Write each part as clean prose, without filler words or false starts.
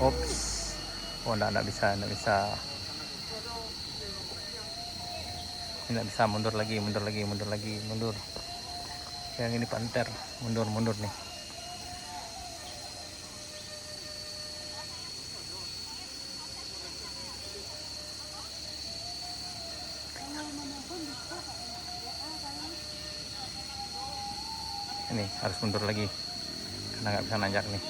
Ops. Oh, enggak bisa, enggak bisa. Enggak bisa, mundur lagi, mundur lagi, mundur lagi, mundur. Yang ini panter, mundur, mundur nih. Ini harus mundur lagi karena nggak bisa nanjak nih.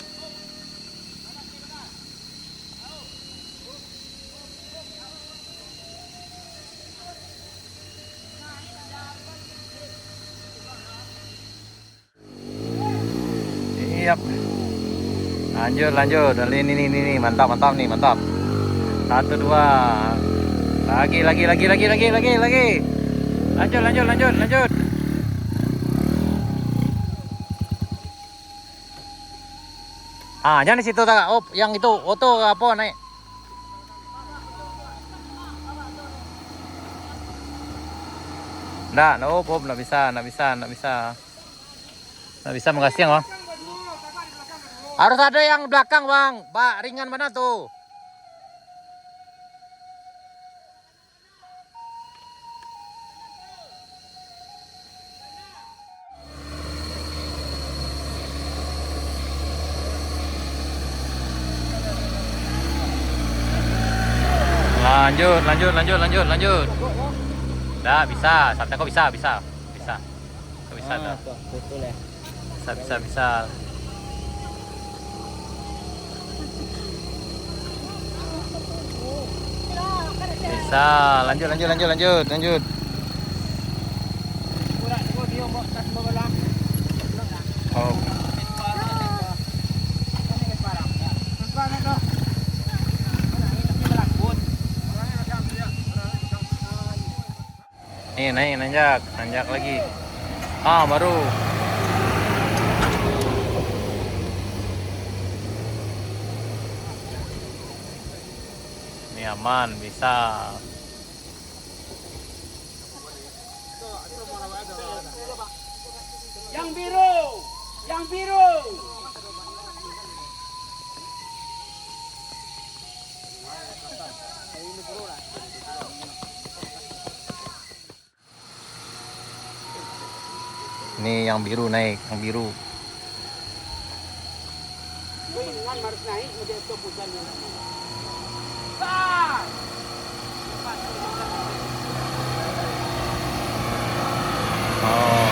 Siap, lanjut lanjut. Ini mantap mantap nih, mantap. 1 2 lagi lanjut lanjut. Jangan di situ tak. Oh, yang itu oto apa naik. Nggak bisa. Nggak bisa mengasih Bang. Harus ada yang belakang, Bang. Pak, ringan mana tuh? Lanjut. Dah bisa, santai kok bisa. Kok bisa dah. Betul ya. Bisa. Bisa, lanjut. Oh. Nih, nanjak lagi. Baru. Ini aman, bisa. Yang biru. Ini yang biru naik, yang biru. Harus naik, Oh,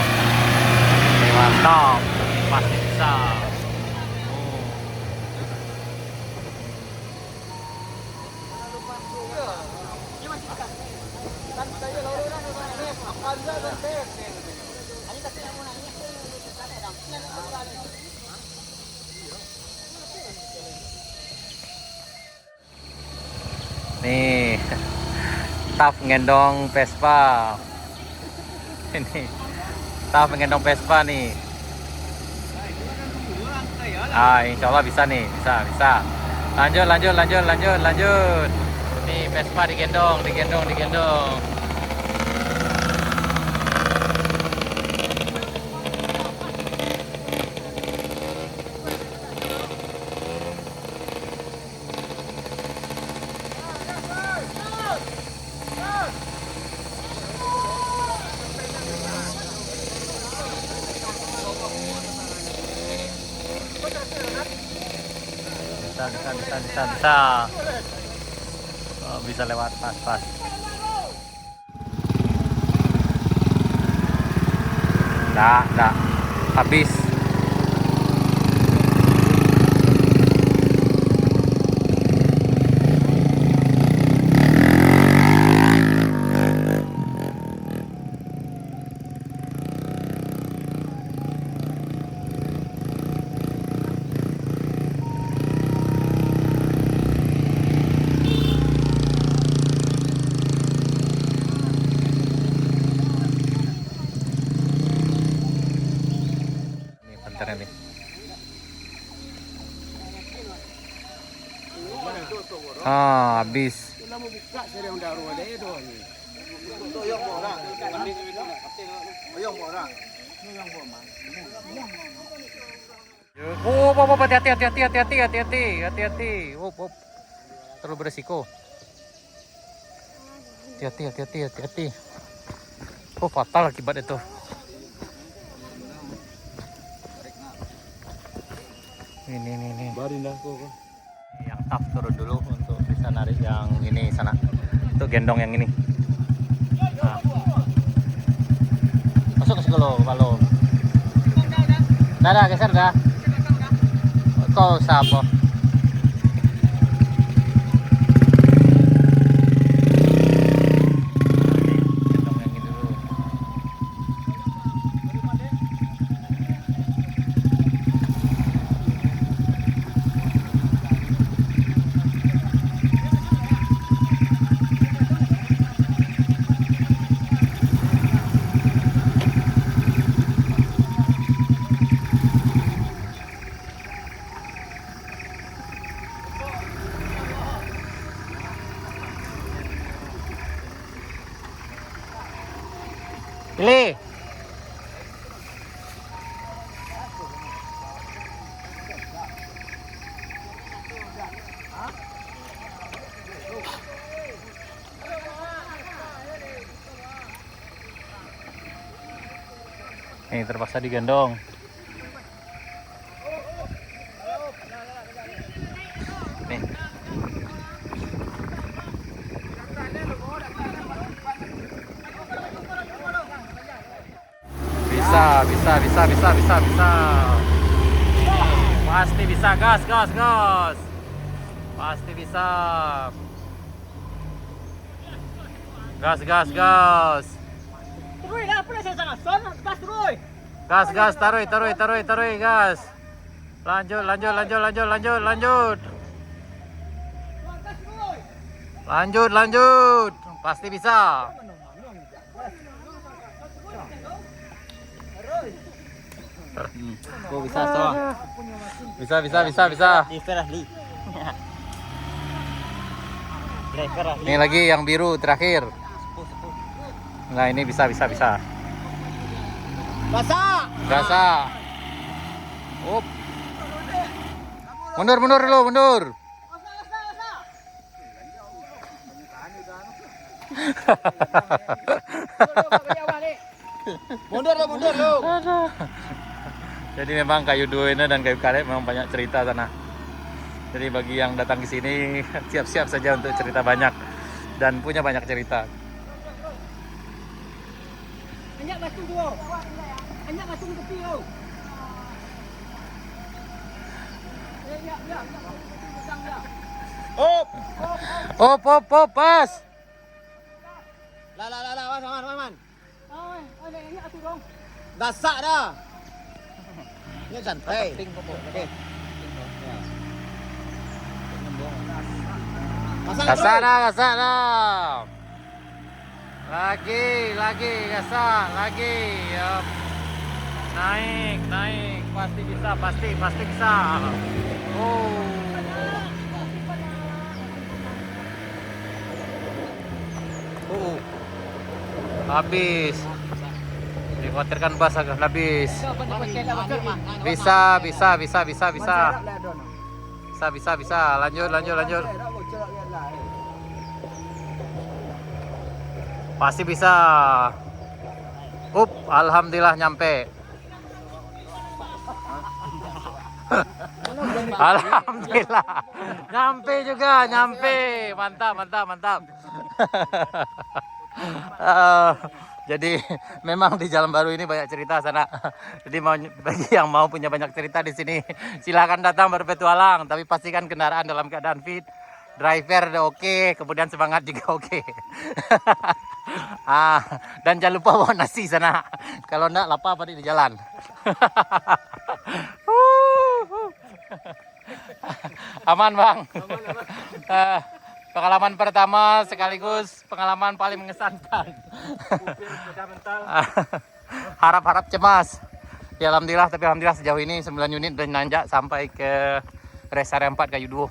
ini mantap, pasti bisa. Nih, Taf ngendong Vespa. Ini Taf ngendong Vespa nih. Insya Allah bisa nih, bisa. Lanjut. Nih Vespa digendong. Bisa. Oh, bisa lewat pas. Nggak. Habis. Nih. Habis. Oh, hati-hati. Terlalu beresiko. Hati-hati. Oh, fatal akibat itu. Ini. Yang tough turun dulu untuk bisa narik yang ini sana. Untuk gendong yang ini. Nah. Masuk ke lo kalau. Dah, geser dah. Kau siapa? Gendong yang ini dulu. Pilih. Nih terpaksa digendong. Nih. Bisa. Pasti bisa, gas. Pasti bisa. Gas. Teruy lah, apa saya sana? Gas teruy. Gas, taruh, gas. Lanjut. Pasti bisa. Oh, bisa so. Bisa. Ini lagi yang biru terakhir. Nah, ini bisa. Basah. Up. Mundur dulu. Mundur lu. Jadi memang kayu duena dan kayu karet memang banyak cerita sana. Jadi bagi yang datang ke sini siap-siap saja untuk cerita banyak dan punya banyak cerita. Anyak batu tu. Anyak batu tepi tu. Ya. Op, pas. Lah, man. Ada anyak tu dong. Gasak dah. Ini santai. Okey. Gasak dah. Lagi, gasak lagi. Yup. Naik. Pasti bisa. Oh. Habis. Dikhawatirkan bas agak habis. Bisa. Lanjut. Pasti bisa. Alhamdulillah nyampe. Alhamdulillah. Nyampe. Mantap. Jadi memang di Jalan Baru ini banyak cerita sana. Jadi bagi yang mau punya banyak cerita di sini, silakan datang berpetualang. Tapi pastikan kendaraan dalam keadaan fit, driver udah oke, kemudian semangat juga oke. Dan jangan lupa bawa nasi sana. Kalau enggak lapar pada di jalan. Aman bang. Pengalaman pertama sekaligus pengalaman paling mengesankan. Harap-harap cemas. Ya alhamdulillah, tapi alhamdulillah sejauh ini 9 unit dan nanjak sampai ke rest area 4 kayu 2.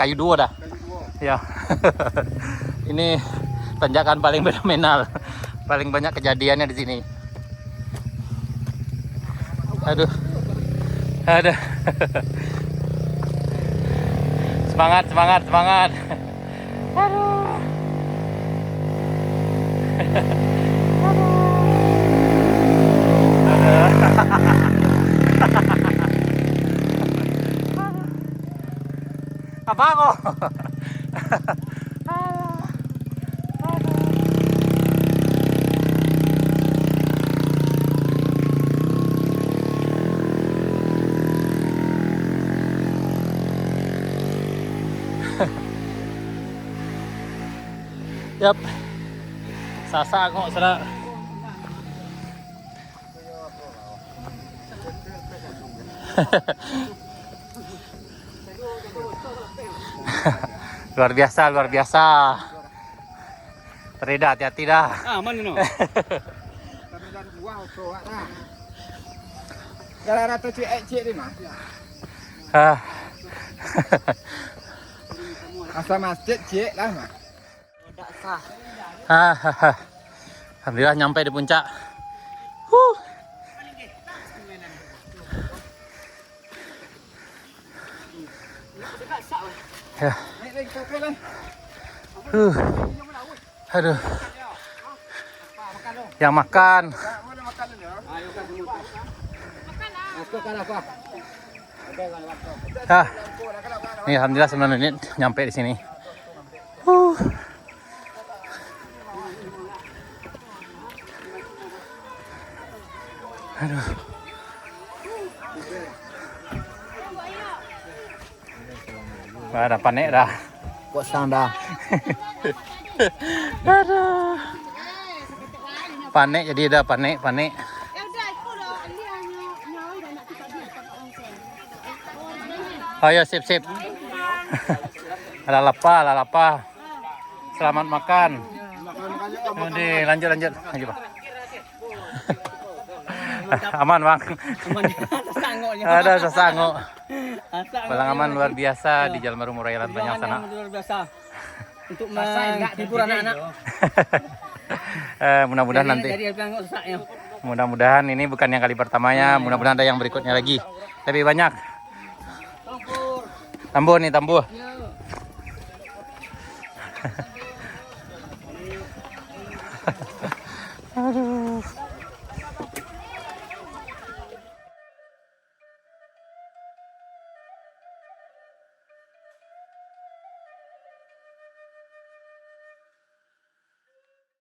Kayu 2 dah. Ya. Ini tanjakan paling fenomenal. Paling banyak kejadiannya di sini. Aduh. Aduh. Semangat, semangat, semangat. Aduh. Apa kok? Yap. Sasa kok sana. Luar biasa, luar biasa. Terida, hati-hati dah. Aman no. Gara-gara tu cik ni mah. Ah. Asal masjid cik lah mah. Alhamdulillah nyampe di puncak. Ya. Aduh. Yang makan. Ini alhamdulillah 9 menit nyampe di sini. Aduh. Ada panik dah. Kok dah. Aduh. Panik jadi dah panik. Ayo sip. Ada lapar. Selamat makan. Nanti lanjut Pak. Aman bang. Ada sesanggup. Pelangaman luar biasa di Jalan Baru Murayalan banyak sana. Luar biasa. Untuk menghibur anak-anak. Mudah-mudahan nanti. Mudah-mudahan ini bukan yang kali pertamanya. Mudah-mudahan ada yang berikutnya lagi. Lebih banyak. Tambur.